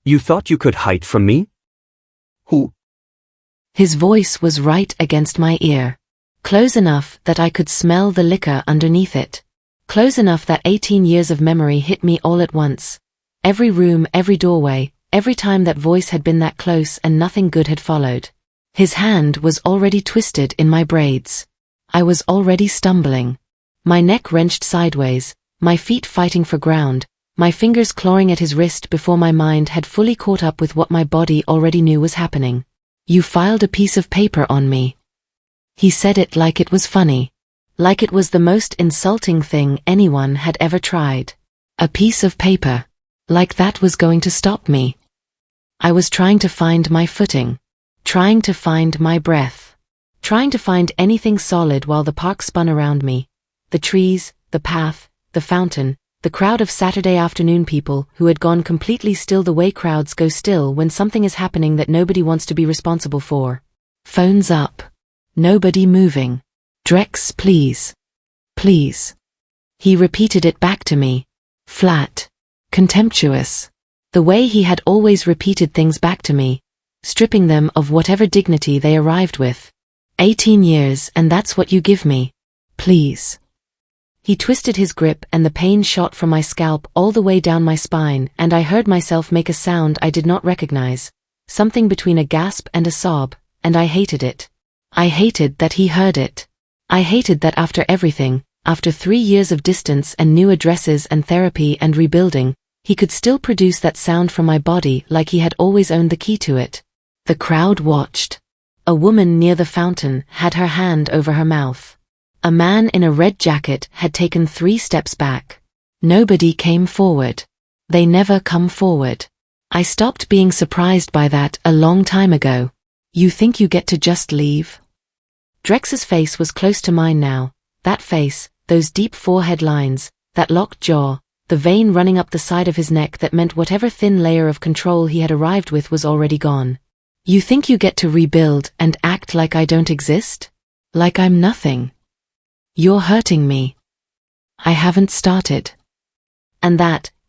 You thought you could hide from me? Who? His voice was right against my ear. Close enough that I could smell the liquor underneath it. Close enough that 18 years of memory hit me all at once. Every room, every doorway, every time that voice had been that close and nothing good had followed. His hand was already twisted in my braids. I was already stumbling. My neck wrenched sideways, my feet fighting for ground, my fingers clawing at his wrist before my mind had fully caught up with what my body already knew was happening. You filed a piece of paper on me. He said it like it was funny. Like it was the most insulting thing anyone had ever tried. A piece of paper. Like that was going to stop me. I was trying to find my footing. Trying to find my breath. Trying to find anything solid while the park spun around me. The trees, the path, the fountain, the crowd of Saturday afternoon people who had gone completely still the way crowds go still when something is happening that nobody wants to be responsible for. Phones up. Nobody moving. Drex, please. Please. He repeated it back to me. Flat. Contemptuous. The way he had always repeated things back to me, stripping them of whatever dignity they arrived with. 18 years and that's what you give me. Please. He twisted his grip and the pain shot from my scalp all the way down my spine and I heard myself make a sound I did not recognize. Something between a gasp and a sob, and I hated it. I hated that he heard it. I hated that after everything, after 3 years of distance and new addresses and therapy and rebuilding, he could still produce that sound from my body like he had always owned the key to it. The crowd watched. A woman near the fountain had her hand over her mouth. A man in a red jacket had taken 3 steps back. Nobody came forward. They never come forward. I stopped being surprised by that a long time ago. You think you get to just leave? Drex's face was close to mine now. That face, those deep forehead lines, that locked jaw, the vein running up the side of his neck that meant whatever thin layer of control he had arrived with was already gone. You think you get to rebuild and act like I don't exist? Like I'm nothing? You're hurting me. I haven't started. And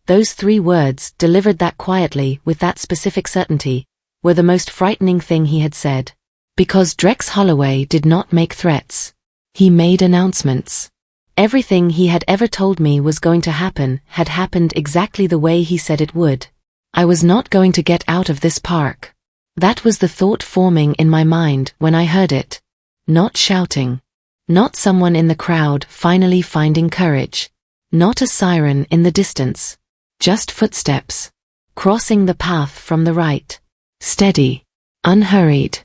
those 3 words, delivered that quietly, with that specific certainty, were the most frightening thing he had said. Because Drex Holloway did not make threats. He made announcements. Everything he had ever told me was going to happen had happened exactly the way he said it would. I was not going to get out of this park. That was the thought forming in my mind when I heard it. Not shouting. Not someone in the crowd finally finding courage. Not a siren in the distance. Just footsteps. Crossing the path from the right. Steady. Unhurried.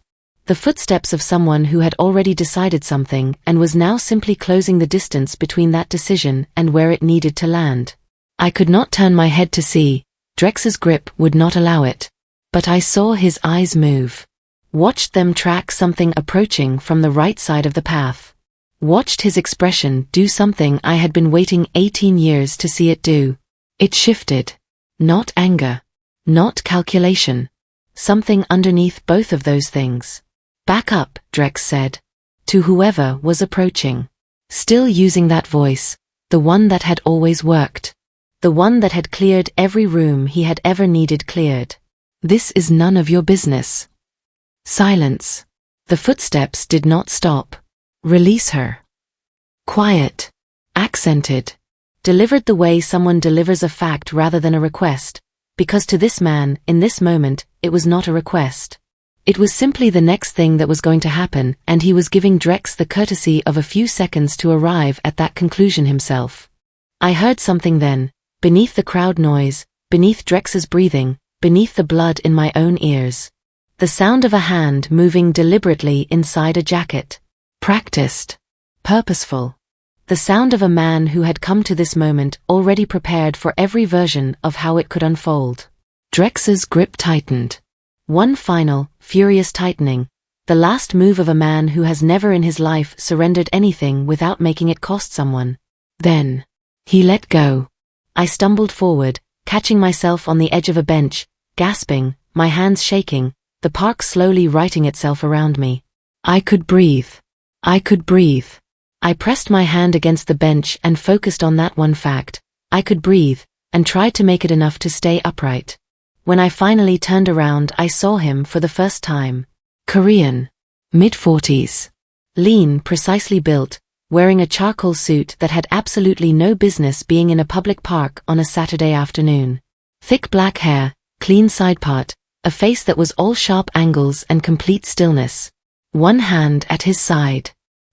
The footsteps of someone who had already decided something and was now simply closing the distance between that decision and where it needed to land. I could not turn my head to see. Drex's grip would not allow it. But I saw his eyes move. Watched them track something approaching from the right side of the path. Watched his expression do something I had been waiting 18 years to see it do. It shifted. Not anger. Not calculation. Something underneath both of those things. Back up, Drex said. To whoever was approaching. Still using that voice, the one that had always worked. The one that had cleared every room he had ever needed cleared. This is none of your business. Silence. The footsteps did not stop. Release her. Quiet. Accented. Delivered the way someone delivers a fact rather than a request, because to this man, in this moment, it was not a request. It was simply the next thing that was going to happen, and he was giving Drex the courtesy of a few seconds to arrive at that conclusion himself. I heard something then, beneath the crowd noise, beneath Drex's breathing, beneath the blood in my own ears. The sound of a hand moving deliberately inside a jacket. Practiced. Purposeful. The sound of a man who had come to this moment already prepared for every version of how it could unfold. Drex's grip tightened. One final, furious tightening, the last move of a man who has never in his life surrendered anything without making it cost someone. Then, he let go. I stumbled forward, catching myself on the edge of a bench, gasping, my hands shaking, the park slowly righting itself around me. I could breathe. I could breathe. I pressed my hand against the bench and focused on that one fact. I could breathe, and tried to make it enough to stay upright. When I finally turned around, I saw him for the first time. Korean. Mid-40s. Lean, precisely built, wearing a charcoal suit that had absolutely no business being in a public park on a Saturday afternoon. Thick black hair, clean side part, a face that was all sharp angles and complete stillness. One hand at his side.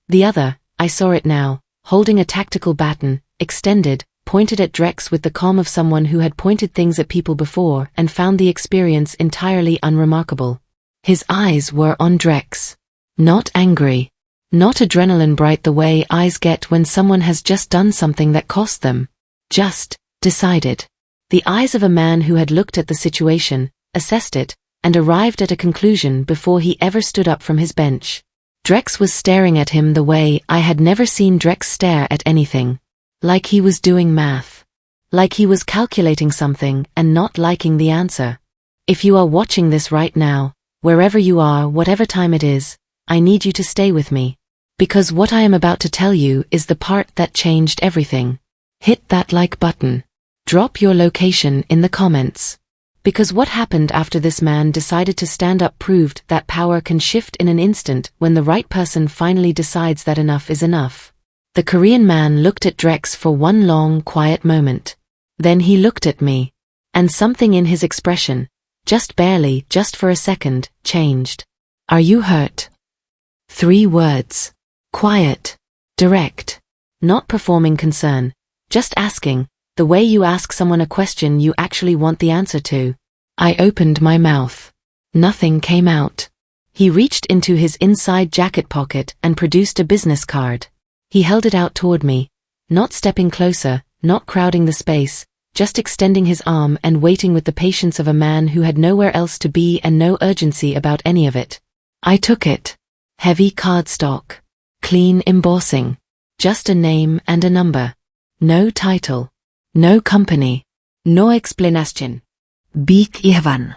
The other, I saw it now, holding a tactical baton, extended, pointed at Drex with the calm of someone who had pointed things at people before and found the experience entirely unremarkable. His eyes were on Drex. Not angry. Not adrenaline bright the way eyes get when someone has just done something that cost them. Just, decided. The eyes of a man who had looked at the situation, assessed it, and arrived at a conclusion before he ever stood up from his bench. Drex was staring at him the way I had never seen Drex stare at anything. Like he was doing math. Like he was calculating something and not liking the answer. If you are watching this right now, wherever you are, whatever time it is, I need you to stay with me. Because what I am about to tell you is the part that changed everything. Hit that like button. Drop your location in the comments. Because what happened after this man decided to stand up proved that power can shift in an instant when the right person finally decides that enough is enough. The Korean man looked at Drex for one long, quiet moment. Then he looked at me. And something in his expression, just barely, just for a second, changed. Are you hurt? 3 words. Quiet. Direct. Not performing concern. Just asking, the way you ask someone a question you actually want the answer to. I opened my mouth. Nothing came out. He reached into his inside jacket pocket and produced a business card. He held it out toward me, not stepping closer, not crowding the space, just extending his arm and waiting with the patience of a man who had nowhere else to be and no urgency about any of it. I took it. Heavy cardstock. Clean embossing. Just a name and a number. No title. No company. No explanation. Big Ivan.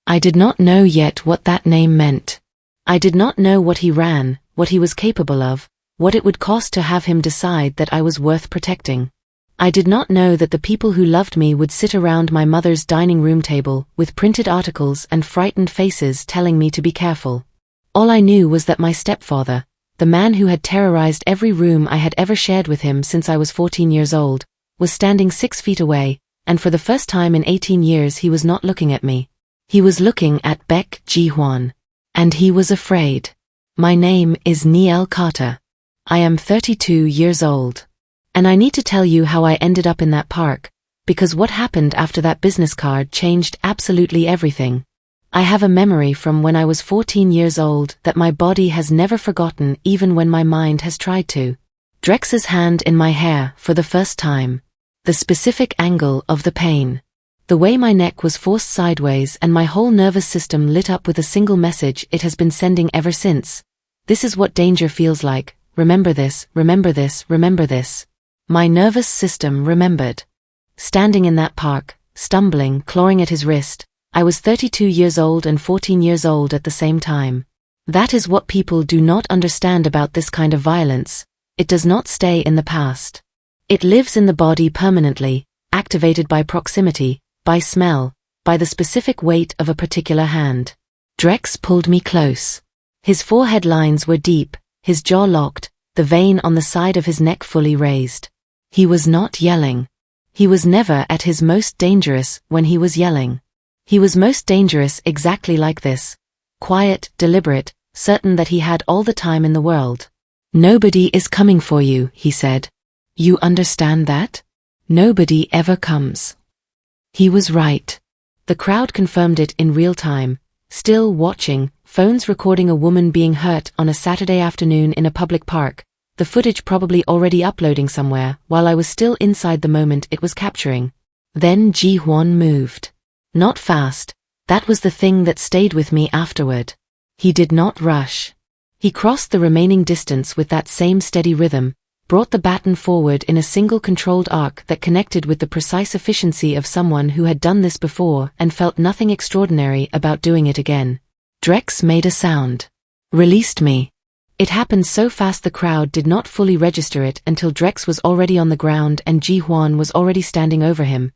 I did not know yet what that name meant. I did not know what he ran, what he was capable of, what it would cost to have him decide that I was worth protecting. I did not know that the people who loved me would sit around my mother's dining room table with printed articles and frightened faces telling me to be careful. All I knew was that my stepfather, the man who had terrorized every room I had ever shared with him since I was 14 years old, was standing 6 feet away, and for the first time in 18 years he was not looking at me. He was looking at Beck G. Huan. And he was afraid. My name is Neil Carter. I am 32 years old. And I need to tell you how I ended up in that park, because what happened after that business card changed absolutely everything. I have a memory from when I was 14 years old that my body has never forgotten even when my mind has tried to. Drex's hand in my hair for the first time. The specific angle of the pain. The way my neck was forced sideways and my whole nervous system lit up with a single message it has been sending ever since. This is what danger feels like. Remember this, remember this, remember this. My nervous system remembered. Standing in that park, stumbling, clawing at his wrist, I was 32 years old and 14 years old at the same time. That is what people do not understand about this kind of violence. It does not stay in the past. It lives in the body permanently, activated by proximity, by smell, by the specific weight of a particular hand. Drex pulled me close. His forehead lines were deep, his jaw locked, the vein on the side of his neck fully raised. He was not yelling. He was never at his most dangerous when he was yelling. He was most dangerous exactly like this. Quiet, deliberate, certain that he had all the time in the world. Nobody is coming for you, he said. You understand that? Nobody ever comes. He was right. The crowd confirmed it in real time, still watching, phones recording a woman being hurt on a Saturday afternoon in a public park, the footage probably already uploading somewhere while I was still inside the moment it was capturing. Then Ji Huan moved. Not fast, that was the thing that stayed with me afterward. He did not rush. He crossed the remaining distance with that same steady rhythm, brought the baton forward in a single controlled arc that connected with the precise efficiency of someone who had done this before and felt nothing extraordinary about doing it again. Drex made a sound. Released me. It happened so fast the crowd did not fully register it until Drex was already on the ground and Ji Huan was already standing over him.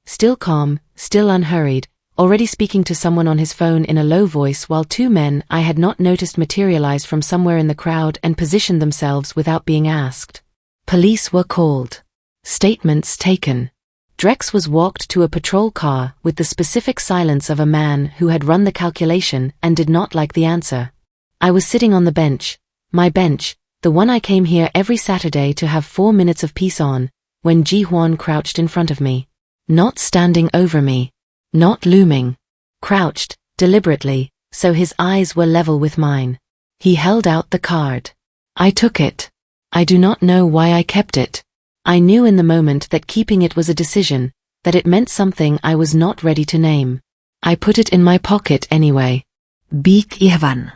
Still calm, still unhurried, already speaking to someone on his phone in a low voice while two men I had not noticed materialized from somewhere in the crowd and positioned themselves without being asked. Police were called. Statements taken. Drex was walked to a patrol car with the specific silence of a man who had run the calculation and did not like the answer. I was sitting on the bench, my bench, the one I came here every Saturday to have 4 minutes of peace on, when Huan crouched in front of me. Not standing over me. Not looming. Crouched, deliberately, so his eyes were level with mine. He held out the card. I took it. I do not know why I kept it. I knew in the moment that keeping it was a decision, that it meant something I was not ready to name. I put it in my pocket anyway. Ivan.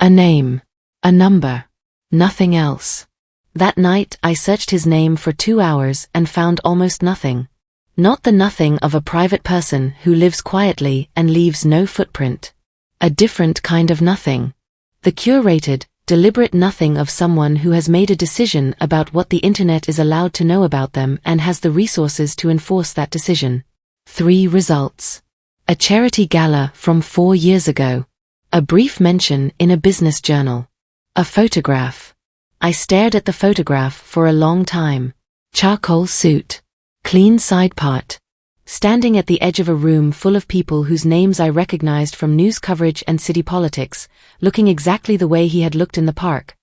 A name. A number. Nothing else. That night I searched his name for 2 hours and found almost nothing. Not the nothing of a private person who lives quietly and leaves no footprint. A different kind of nothing. The curated, deliberate nothing of someone who has made a decision about what the internet is allowed to know about them and has the resources to enforce that decision. 3 results. A charity gala from 4 years ago. A brief mention in a business journal. A photograph. I stared at the photograph for a long time. Charcoal suit. Clean side part. Standing at the edge of a room full of people whose names I recognized from news coverage and city politics, looking exactly the way he had looked in the park.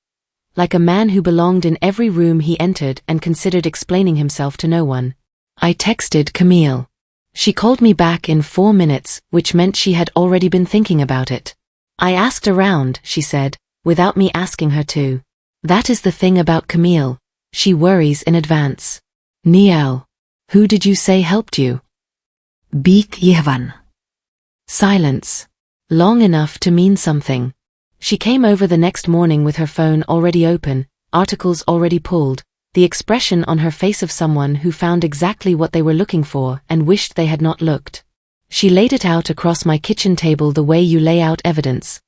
Like a man who belonged in every room he entered and considered explaining himself to no one. I texted Camille. She called me back in 4 minutes, which meant she had already been thinking about it. I asked around, she said, without me asking her to. That is the thing about Camille. She worries in advance. Niel. Who did you say helped you? Ivan. Silence. Long enough to mean something. She came over the next morning with her phone already open, articles already pulled, the expression on her face of someone who found exactly what they were looking for and wished they had not looked. She laid it out across my kitchen table the way you lay out evidence.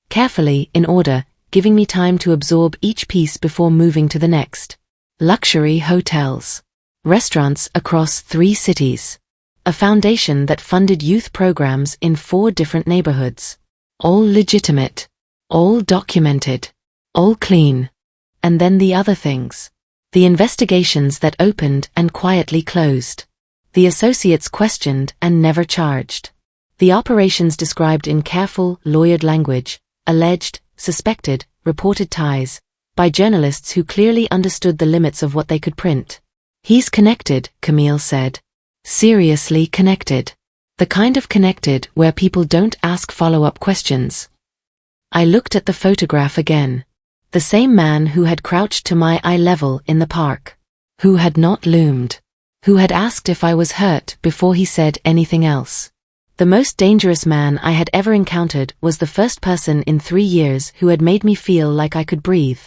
Carefully, in order, giving me time to absorb each piece before moving to the next. Luxury hotels. Restaurants across 3 cities. A foundation that funded youth programs in 4 different neighborhoods. All legitimate. All documented. All clean. And then the other things. The investigations that opened and quietly closed. The associates questioned and never charged. The operations described in careful, lawyered language, alleged, suspected, reported ties, by journalists who clearly understood the limits of what they could print. He's connected, Camille said. Seriously connected. The kind of connected where people don't ask follow-up questions. I looked at the photograph again. The same man who had crouched to my eye level in the park. Who had not loomed. Who had asked if I was hurt before he said anything else. The most dangerous man I had ever encountered was the first person in 3 years who had made me feel like I could breathe.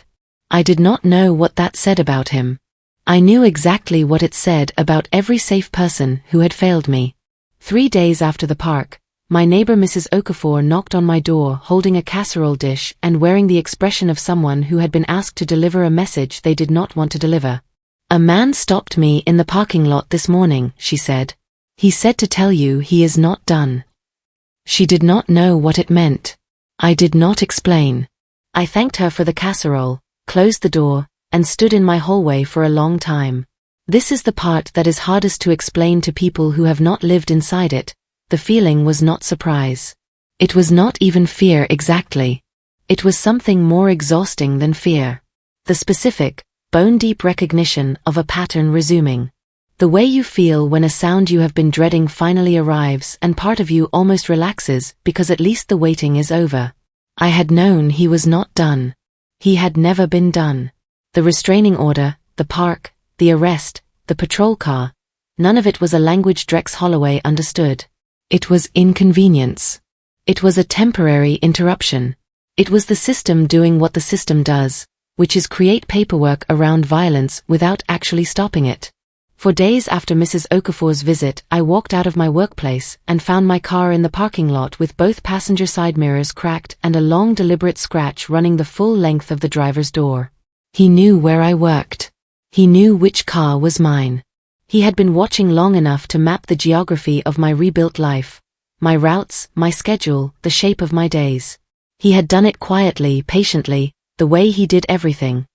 I did not know what that said about him. I knew exactly what it said about every safe person who had failed me. 3 days after the park, my neighbor Mrs. Okafor knocked on my door holding a casserole dish and wearing the expression of someone who had been asked to deliver a message they did not want to deliver. A man stopped me in the parking lot this morning, she said. He said to tell you he is not done. She did not know what it meant. I did not explain. I thanked her for the casserole, closed the door, and stood in my hallway for a long time. This is the part that is hardest to explain to people who have not lived inside it. The feeling was not surprise. It was not even fear exactly. It was something more exhausting than fear. The specific, bone-deep recognition of a pattern resuming. The way you feel when a sound you have been dreading finally arrives and part of you almost relaxes because at least the waiting is over. I had known he was not done. He had never been done. The restraining order, the park, the arrest, the patrol car, none of it was a language Drex Holloway understood. It was inconvenience. It was a temporary interruption. It was the system doing what the system does, which is create paperwork around violence without actually stopping it. For days after Mrs. Okafor's visit, I walked out of my workplace and found my car in the parking lot with both passenger side mirrors cracked and a long deliberate scratch running the full length of the driver's door. He knew where I worked. He knew which car was mine. He had been watching long enough to map the geography of my rebuilt life, my routes, my schedule, the shape of my days. He had done it quietly, patiently, the way he did everything.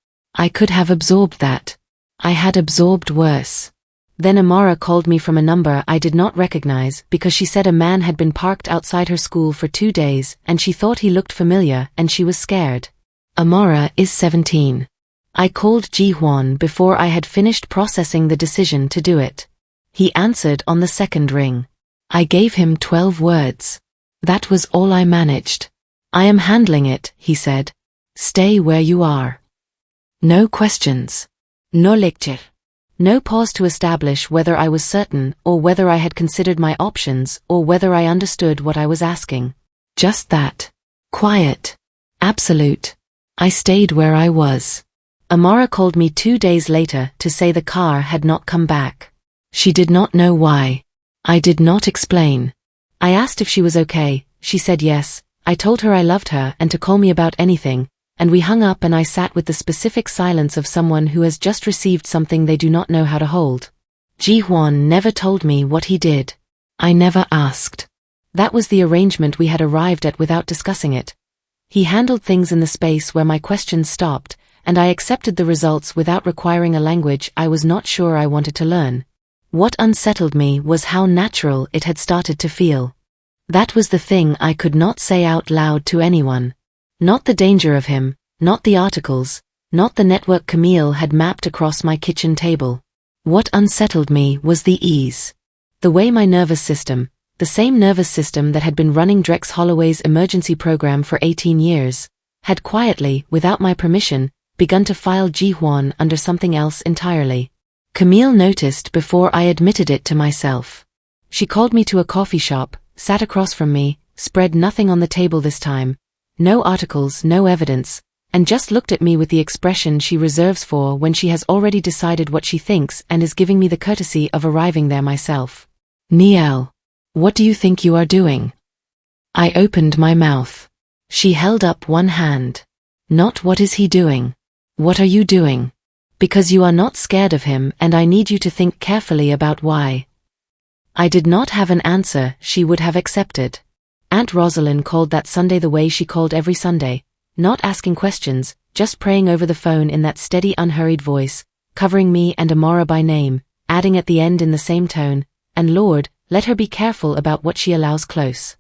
I could have absorbed that. I had absorbed worse. Then Amara called me from a number I did not recognize because she said a man had been parked outside her school for 2 days and she thought he looked familiar and she was scared. Amara is 17. I called Huan before I had finished processing the decision to do it. He answered on the second ring. I gave him 12 words. That was all I managed. I am handling it, he said. Stay where you are. No questions. No lecture. No pause to establish whether I was certain or whether I had considered my options or whether I understood what I was asking. Just that. Quiet. Absolute. I stayed where I was. Amara called me 2 days later to say the car had not come back. She did not know why. I did not explain. I asked if she was okay, she said yes, I told her I loved her and to call me about anything, and we hung up and I sat with the specific silence of someone who has just received something they do not know how to hold. Huan never told me what he did. I never asked. That was the arrangement we had arrived at without discussing it. He handled things in the space where my questions stopped, and I accepted the results without requiring a language I was not sure I wanted to learn. What unsettled me was how natural it had started to feel. That was the thing I could not say out loud to anyone. Not the danger of him, not the articles, not the network Camille had mapped across my kitchen table. What unsettled me was the ease. The way my nervous system, the same nervous system that had been running Drex Holloway's emergency program for 18 years, had quietly, without my permission, begun to file Huan under something else entirely. Camille noticed before I admitted it to myself. She called me to a coffee shop, sat across from me, spread nothing on the table this time, no articles, no evidence, and just looked at me with the expression she reserves for when she has already decided what she thinks and is giving me the courtesy of arriving there myself. Niel, what do you think you are doing? I opened my mouth. She held up one hand. Not what is he doing? What are you doing? Because you are not scared of him and I need you to think carefully about why. I did not have an answer she would have accepted. Aunt Rosalind called that Sunday the way she called every Sunday, not asking questions, just praying over the phone in that steady unhurried voice, covering me and Amara by name, adding at the end in the same tone, and Lord, let her be careful about what she allows close.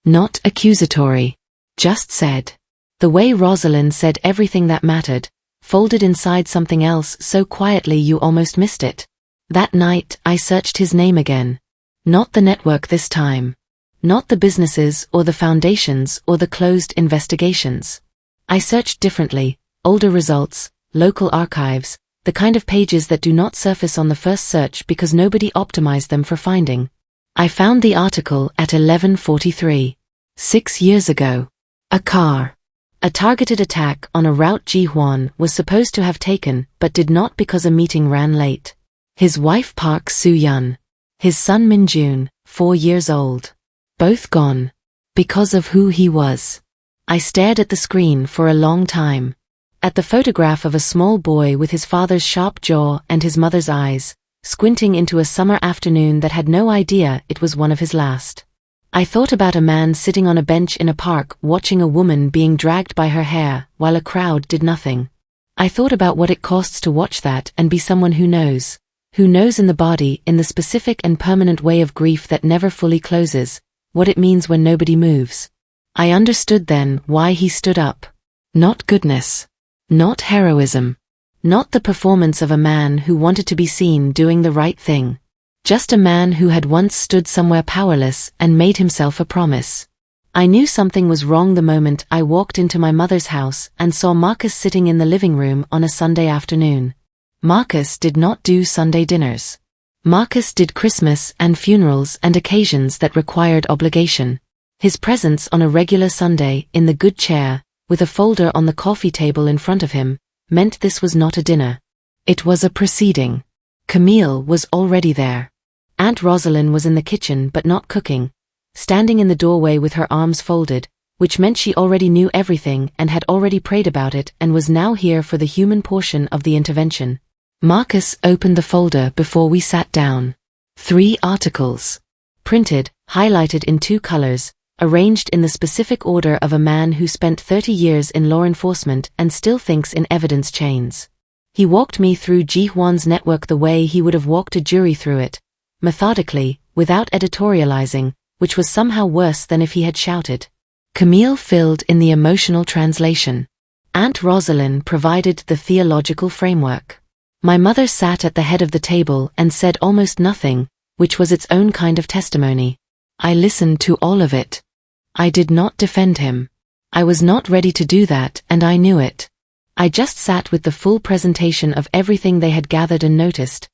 Not accusatory. Just said. The way Rosalind said everything that mattered, folded inside something else so quietly you almost missed it. That night I searched his name again. Not the network this time. Not the businesses or the foundations or the closed investigations. I searched differently, older results, local archives, the kind of pages that do not surface on the first search because nobody optimized them for finding. I found the article at 11:43. 6 years ago. A car. A targeted attack on a route Huan was supposed to have taken but did not because a meeting ran late. His wife Park Soo-yeon. His son Min-jun, 4 years old. Both gone. Because of who he was. I stared at the screen for a long time. At the photograph of a small boy with his father's sharp jaw and his mother's eyes, squinting into a summer afternoon that had no idea it was one of his last. I thought about a man sitting on a bench in a park watching a woman being dragged by her hair while a crowd did nothing. I thought about what it costs to watch that and be someone who knows in the body, in the specific and permanent way of grief that never fully closes, what it means when nobody moves. I understood then why he stood up. Not goodness. Not heroism. Not the performance of a man who wanted to be seen doing the right thing. Just a man who had once stood somewhere powerless and made himself a promise. I knew something was wrong the moment I walked into my mother's house and saw Marcus sitting in the living room on a Sunday afternoon. Marcus did not do Sunday dinners. Marcus did Christmas and funerals and occasions that required obligation. His presence on a regular Sunday in the good chair, with a folder on the coffee table in front of him, meant this was not a dinner. It was a proceeding. Camille was already there. Aunt Rosalind was in the kitchen but not cooking, standing in the doorway with her arms folded, which meant she already knew everything and had already prayed about it and was now here for the human portion of the intervention. Marcus opened the folder before we sat down. 3 articles. Printed, highlighted in 2 colors, arranged in the specific order of a man who spent 30 years in law enforcement and still thinks in evidence chains. He walked me through Huan's network the way he would have walked a jury through it, methodically, without editorializing, which was somehow worse than if he had shouted. Camille filled in the emotional translation. Aunt Rosalind provided the theological framework. My mother sat at the head of the table and said almost nothing, which was its own kind of testimony. I listened to all of it. I did not defend him. I was not ready to do that, and I knew it. I just sat with the full presentation of everything they had gathered and noticed.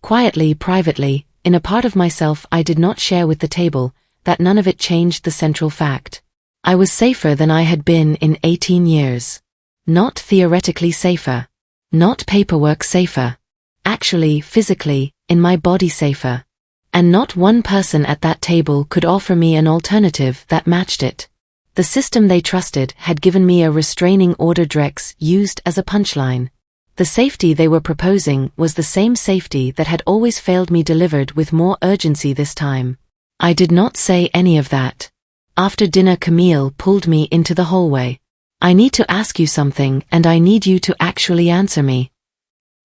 Quietly, privately, in a part of myself I did not share with the table, that none of it changed the central fact. I was safer than I had been in 18 years. Not theoretically safer. Not paperwork safer. Actually, physically, in my body safer. And not one person at that table could offer me an alternative that matched it. The system they trusted had given me a restraining order Drex used as a punchline. The safety they were proposing was the same safety that had always failed me, delivered with more urgency this time. I did not say any of that. After dinner Camille pulled me into the hallway. I need to ask you something and I need you to actually answer me.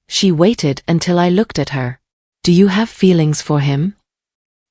She waited until I looked at her. Do you have feelings for him?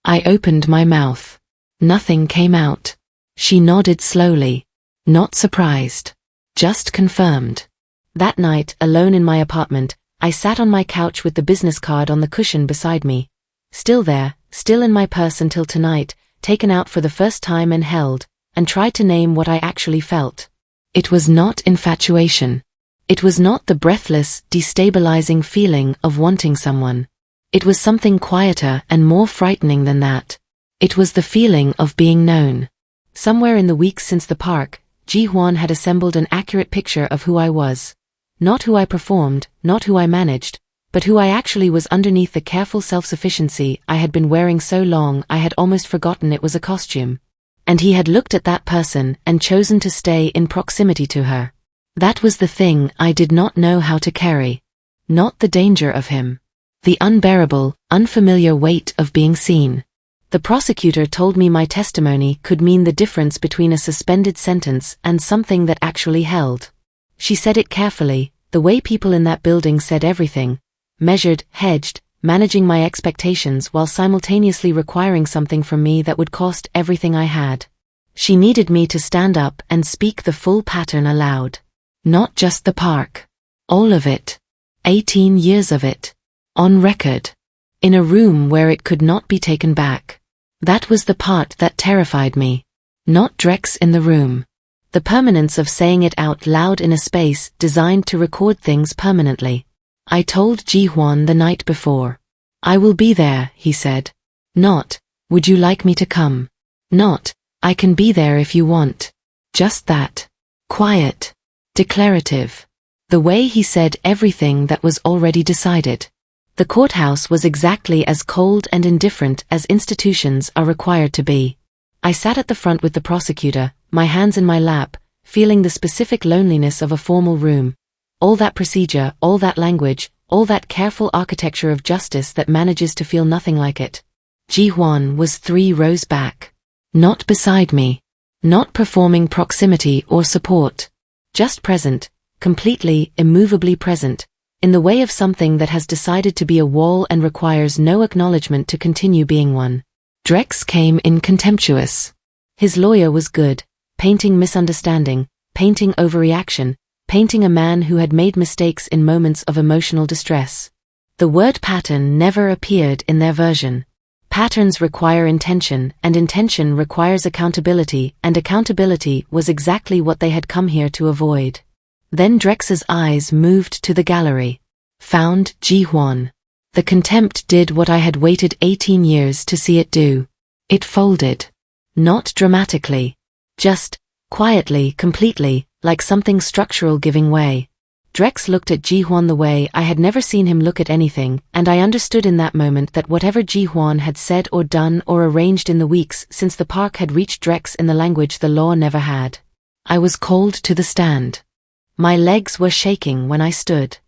I opened my mouth. Nothing came out. She nodded slowly. Not surprised. Just confirmed. That night, alone in my apartment, I sat on my couch with the business card on the cushion beside me. Still there, still in my purse until tonight, taken out for the first time and held, and tried to name what I actually felt. It was not infatuation. It was not the breathless, destabilizing feeling of wanting someone. It was something quieter and more frightening than that. It was the feeling of being known. Somewhere in the weeks since the park, Huan had assembled an accurate picture of who I was. Not who I performed, not who I managed, but who I actually was underneath the careful self-sufficiency I had been wearing so long I had almost forgotten it was a costume. And he had looked at that person and chosen to stay in proximity to her. That was the thing I did not know how to carry. Not the danger of him. The unbearable, unfamiliar weight of being seen. The prosecutor told me my testimony could mean the difference between a suspended sentence and something that actually held. She said it carefully, the way people in that building said everything, measured, hedged, managing my expectations while simultaneously requiring something from me that would cost everything I had. She needed me to stand up and speak the full pattern aloud. Not just the park. All of it. 18 years of it. On record. In a room where it could not be taken back. That was the part that terrified me. Not Drex in the room. The permanence of saying it out loud in a space designed to record things permanently. I told Huan the night before. I will be there, he said. Not, would you like me to come? Not, I can be there if you want. Just that. Quiet. Declarative. The way he said everything that was already decided. The courthouse was exactly as cold and indifferent as institutions are required to be. I sat at the front with the prosecutor, my hands in my lap, feeling the specific loneliness of a formal room. All that procedure, all that language, all that careful architecture of justice that manages to feel nothing like it. Huan was 3 rows back. Not beside me. Not performing proximity or support. Just present, completely, immovably present, in the way of something that has decided to be a wall and requires no acknowledgement to continue being one. Drex came in contemptuous. His lawyer was good, painting misunderstanding, painting overreaction, painting a man who had made mistakes in moments of emotional distress. The word pattern never appeared in their version. Patterns require intention, and intention requires accountability, and accountability was exactly what they had come here to avoid. Then Drex's eyes moved to the gallery. Found Huan. The contempt did what I had waited 18 years to see it do. It folded. Not dramatically. Just, quietly, completely, like something structural giving way. Drex looked at Huan the way I had never seen him look at anything, and I understood in that moment that whatever Huan had said or done or arranged in the weeks since the park had reached Drex in the language the law never had. I was called to the stand. My legs were shaking when I stood.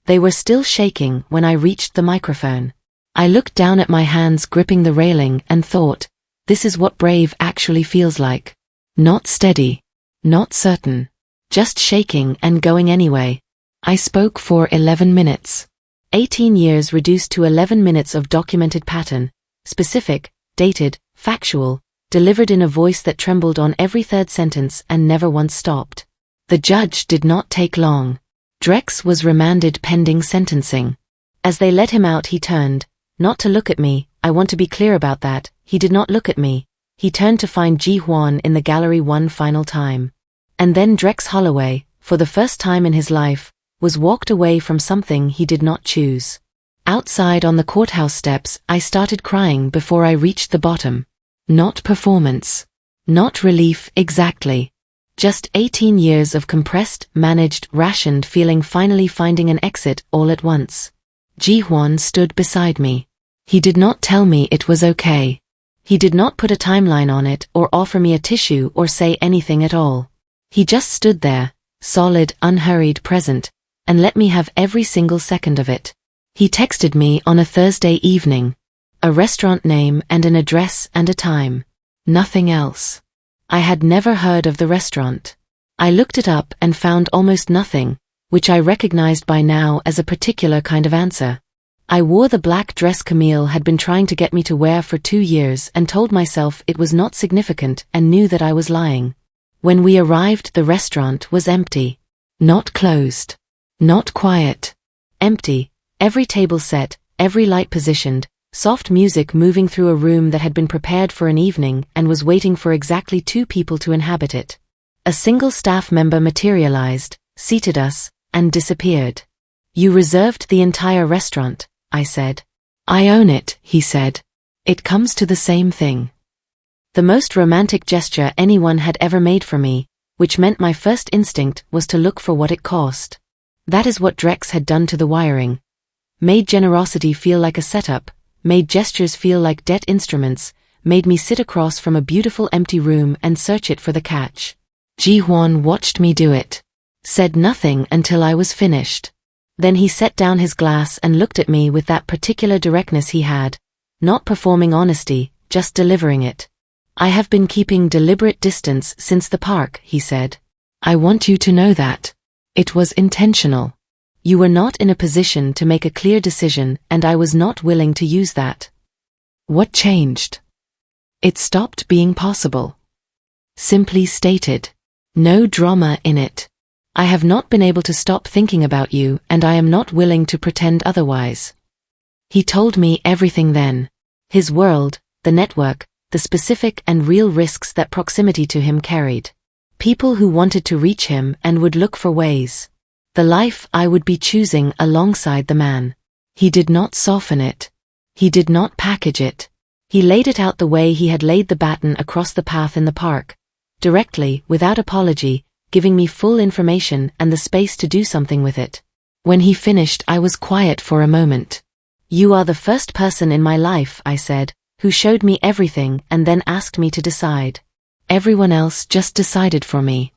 They were still shaking when I reached the microphone. I looked down at my hands gripping the railing and thought, This is what brave actually feels like. Not steady. Not certain. Just shaking and going anyway. I spoke for 11 minutes. 18 years reduced to 11 minutes of documented pattern, specific, dated, factual, delivered in a voice that trembled on every third sentence and never once stopped. The judge did not take long. Drex was remanded pending sentencing. As they let him out, he turned, not to look at me. I want to be clear about that. He did not look at me. He turned to find Huan in the gallery one final time. And then Drex Holloway, for the first time in his life, was walked away from something he did not choose. Outside on the courthouse steps, I started crying before I reached the bottom. Not performance. Not relief exactly. Just 18 years of compressed, managed, rationed feeling finally finding an exit all at once. Huan stood beside me. He did not tell me it was okay. He did not put a timeline on it or offer me a tissue or say anything at all. He just stood there, solid, unhurried, present, and let me have every single second of it. He texted me on a Thursday evening. A restaurant name and an address and a time. Nothing else. I had never heard of the restaurant. I looked it up and found almost nothing, which I recognized by now as a particular kind of answer. I wore the black dress Camille had been trying to get me to wear for 2 years and told myself it was not significant and knew that I was lying. When we arrived, the restaurant was empty. Not closed. Not quiet. Empty. Every table set, every light positioned, soft music moving through a room that had been prepared for an evening and was waiting for exactly 2 people to inhabit it. A single staff member materialized, seated us, and disappeared. You reserved the entire restaurant, I said. I own it, he said. It comes to the same thing. The most romantic gesture anyone had ever made for me, which meant my first instinct was to look for what it cost. That is what Drex had done to the wiring. Made generosity feel like a setup, made gestures feel like debt instruments, made me sit across from a beautiful empty room and search it for the catch. Huan watched me do it. Said nothing until I was finished. Then he set down his glass and looked at me with that particular directness he had, not performing honesty, just delivering it. I have been keeping deliberate distance since the park, he said. I want you to know that. It was intentional. You were not in a position to make a clear decision and I was not willing to use that. What changed? It stopped being possible. Simply stated. No drama in it. I have not been able to stop thinking about you and I am not willing to pretend otherwise. He told me everything then. His world, the network, the specific and real risks that proximity to him carried. People who wanted to reach him and would look for ways. The life I would be choosing alongside the man. He did not soften it. He did not package it. He laid it out the way he had laid the baton across the path in the park. Directly, without apology, giving me full information and the space to do something with it. When he finished, I was quiet for a moment. You are the first person in my life, I said, who showed me everything and then asked me to decide. Everyone else just decided for me.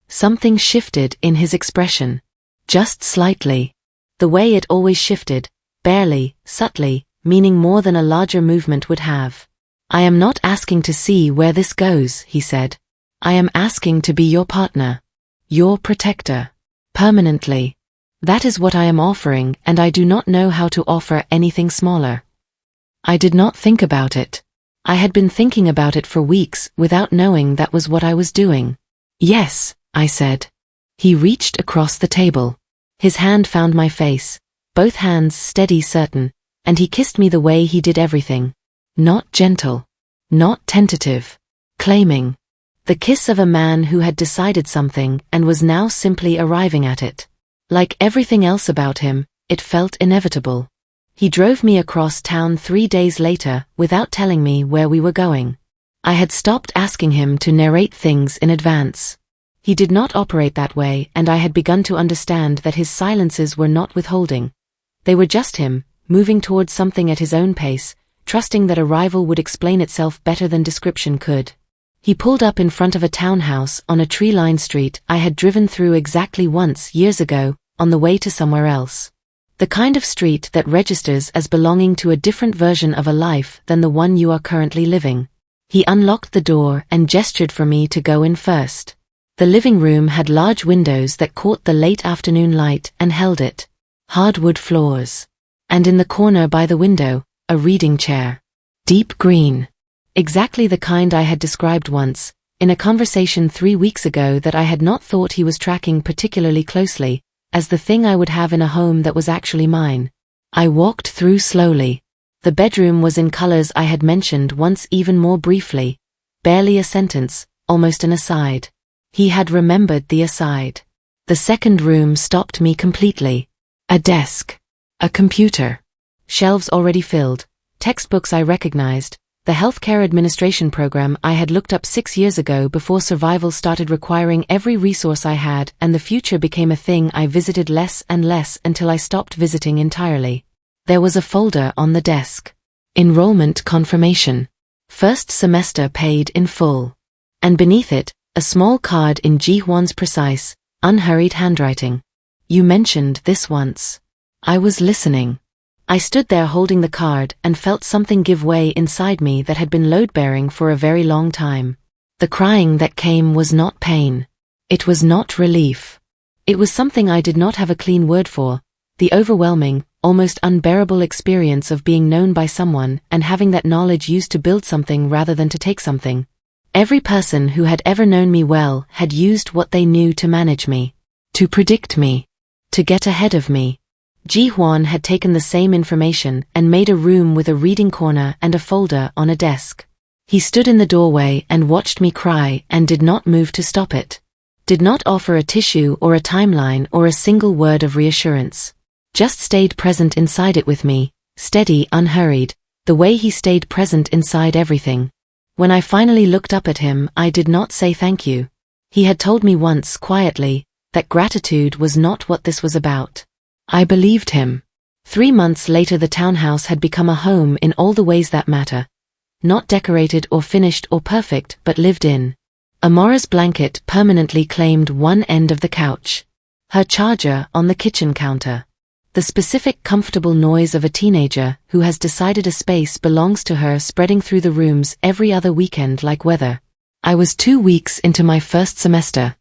Something shifted in his expression. Just slightly. The way it always shifted, barely, subtly, meaning more than a larger movement would have. I am not asking to see where this goes, he said. I am asking to be your partner. Your protector. Permanently. That is what I am offering and I do not know how to offer anything smaller. I did not think about it. I had been thinking about it for weeks without knowing that was what I was doing. Yes, I said. He reached across the table. His hand found my face, both hands steady, certain, and he kissed me the way he did everything. Not gentle. Not tentative. Claiming. The kiss of a man who had decided something and was now simply arriving at it. Like everything else about him, it felt inevitable. He drove me across town 3 days later without telling me where we were going. I had stopped asking him to narrate things in advance. He did not operate that way and I had begun to understand that his silences were not withholding. They were just him, moving towards something at his own pace, trusting that arrival would explain itself better than description could. He pulled up in front of a townhouse on a tree-lined street I had driven through exactly once years ago, on the way to somewhere else. The kind of street that registers as belonging to a different version of a life than the one you are currently living. He unlocked the door and gestured for me to go in first. The living room had large windows that caught the late afternoon light and held it. Hardwood floors. And in the corner by the window, a reading chair. Deep green. Exactly the kind I had described once, in a conversation 3 weeks ago, that I had not thought he was tracking particularly closely, as the thing I would have in a home that was actually mine. I walked through slowly. The bedroom was in colors I had mentioned once, even more briefly. Barely a sentence, almost an aside. He had remembered the aside. The second room stopped me completely. A desk. A computer. Shelves already filled. Textbooks I recognized. The healthcare administration program I had looked up 6 years ago before survival started requiring every resource I had, and the future became a thing I visited less and less until I stopped visiting entirely. There was a folder on the desk. Enrollment confirmation. First semester paid in full. And beneath it, a small card in Huan's precise, unhurried handwriting. You mentioned this once. I was listening. I stood there holding the card and felt something give way inside me that had been load-bearing for a very long time. The crying that came was not pain. It was not relief. It was something I did not have a clean word for, the overwhelming, almost unbearable experience of being known by someone and having that knowledge used to build something rather than to take something. Every person who had ever known me well had used what they knew to manage me, to predict me, to get ahead of me. Huan had taken the same information and made a room with a reading corner and a folder on a desk. He stood in the doorway and watched me cry and did not move to stop it. Did not offer a tissue or a timeline or a single word of reassurance. Just stayed present inside it with me, steady, unhurried, the way he stayed present inside everything. When I finally looked up at him, I did not say thank you. He had told me once, quietly, that gratitude was not what this was about. I believed him. 3 months later, the townhouse had become a home in all the ways that matter. Not decorated or finished or perfect, but lived in. Amora's blanket permanently claimed one end of the couch. Her charger on the kitchen counter. The specific comfortable noise of a teenager who has decided a space belongs to her spreading through the rooms every other weekend like weather. I was 2 weeks into my first semester.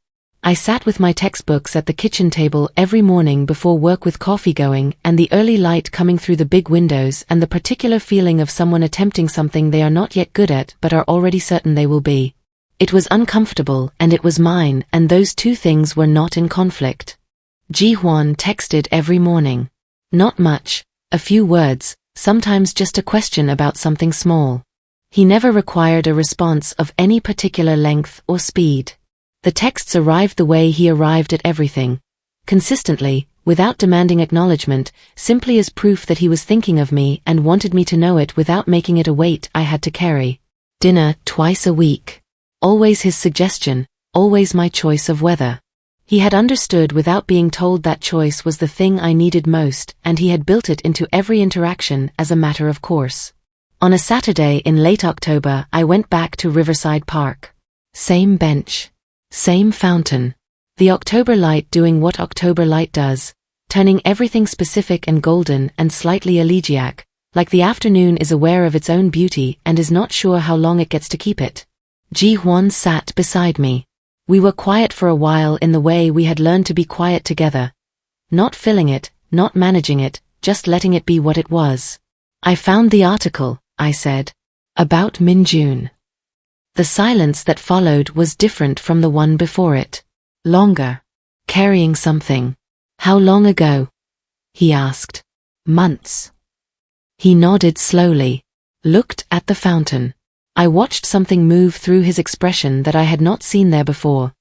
I sat with my textbooks at the kitchen table every morning before work, with coffee going and the early light coming through the big windows, and the particular feeling of someone attempting something they are not yet good at but are already certain they will be. It was uncomfortable and it was mine, and those two things were not in conflict. Huan texted every morning. Not much, a few words, sometimes just a question about something small. He never required a response of any particular length or speed. The texts arrived the way he arrived at everything. Consistently, without demanding acknowledgement, simply as proof that he was thinking of me and wanted me to know it without making it a weight I had to carry. Dinner twice a week. Always his suggestion, always my choice of whether. He had understood without being told that choice was the thing I needed most, and he had built it into every interaction as a matter of course. On a Saturday in late October, I went back to Riverside Park. Same bench. Same fountain. The October light doing what October light does, turning everything specific and golden and slightly elegiac, like the afternoon is aware of its own beauty and is not sure how long it gets to keep it. Huan sat beside me. We were quiet for a while in the way we had learned to be quiet together. Not filling it, not managing it, just letting it be what it was. I found the article, I said. About Minjun. The silence that followed was different from the one before it. Longer. Carrying something. How long ago? He asked. Months. He nodded slowly. Looked at the fountain. I watched something move through his expression that I had not seen there before.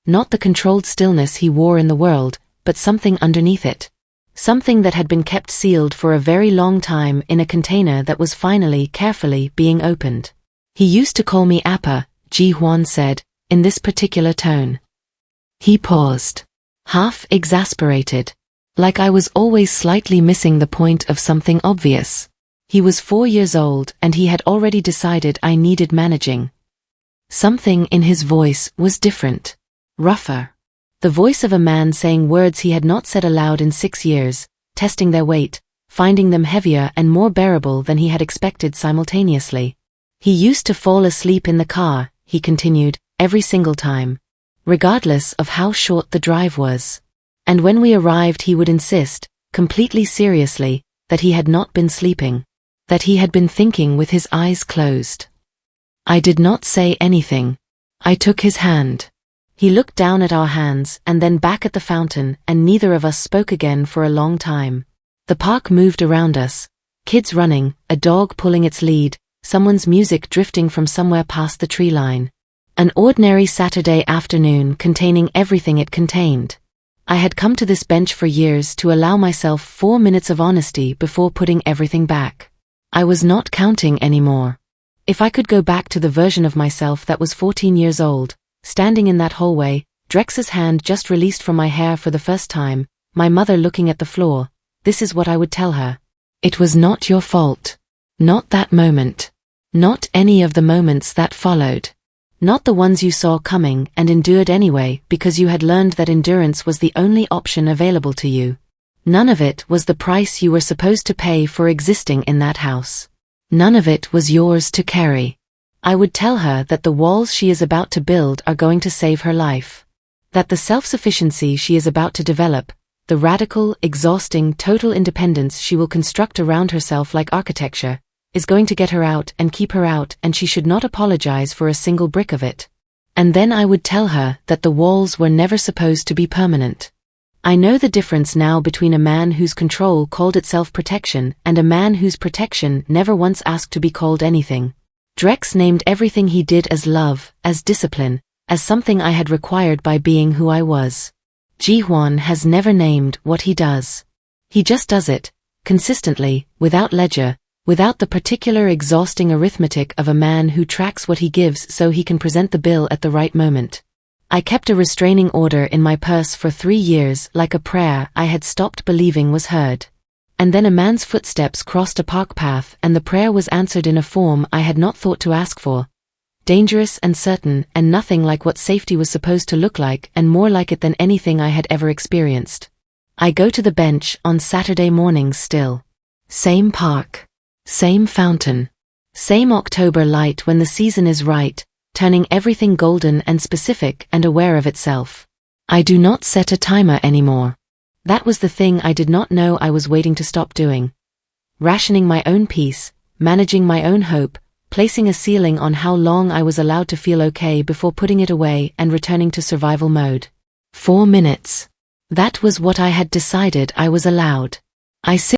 Not the controlled stillness he wore in the world, but something underneath it. Something that had been kept sealed for a very long time in a container that was finally, carefully being opened. He used to call me Appa, Huan said, in this particular tone. He paused. Half exasperated. Like I was always slightly missing the point of something obvious. He was 4 years old and he had already decided I needed managing. Something in his voice was different. Rougher. The voice of a man saying words he had not said aloud in 6 years, testing their weight, finding them heavier and more bearable than he had expected simultaneously. He used to fall asleep in the car, he continued, every single time, regardless of how short the drive was. And when we arrived he would insist, completely seriously, that he had not been sleeping, that he had been thinking with his eyes closed. I did not say anything. I took his hand. He looked down at our hands and then back at the fountain, and neither of us spoke again for a long time. The park moved around us, kids running, a dog pulling its lead, someone's music drifting from somewhere past the tree line. An ordinary Saturday afternoon containing everything it contained. I had come to this bench for years to allow myself 4 minutes of honesty before putting everything back. I was not counting anymore. If I could go back to the version of myself that was 14 years old, standing in that hallway, Drex's hand just released from my hair for the first time, my mother looking at the floor, this is what I would tell her. It was not your fault. Not that moment. Not any of the moments that followed. Not the ones you saw coming and endured anyway because you had learned that endurance was the only option available to you. None of it was the price you were supposed to pay for existing in that house. None of it was yours to carry. I would tell her that the walls she is about to build are going to save her life. That the self-sufficiency she is about to develop, the radical, exhausting, total independence she will construct around herself like architecture, is going to get her out and keep her out, and she should not apologize for a single brick of it. And then I would tell her that the walls were never supposed to be permanent. I know the difference now between a man whose control called itself protection and a man whose protection never once asked to be called anything. Drex named everything he did as love, as discipline, as something I had required by being who I was. Huan has never named what he does. He just does it, consistently, without ledger, without the particular exhausting arithmetic of a man who tracks what he gives so he can present the bill at the right moment. I kept a restraining order in my purse for 3 years like a prayer I had stopped believing was heard. And then a man's footsteps crossed a park path and the prayer was answered in a form I had not thought to ask for. Dangerous and certain and nothing like what safety was supposed to look like, and more like it than anything I had ever experienced. I go to the bench on Saturday mornings still. Same park. Same fountain. Same October light when the season is right, turning everything golden and specific and aware of itself. I do not set a timer anymore. That was the thing I did not know I was waiting to stop doing. Rationing my own peace, managing my own hope, placing a ceiling on how long I was allowed to feel okay before putting it away and returning to survival mode. 4 minutes. That was what I had decided I was allowed. I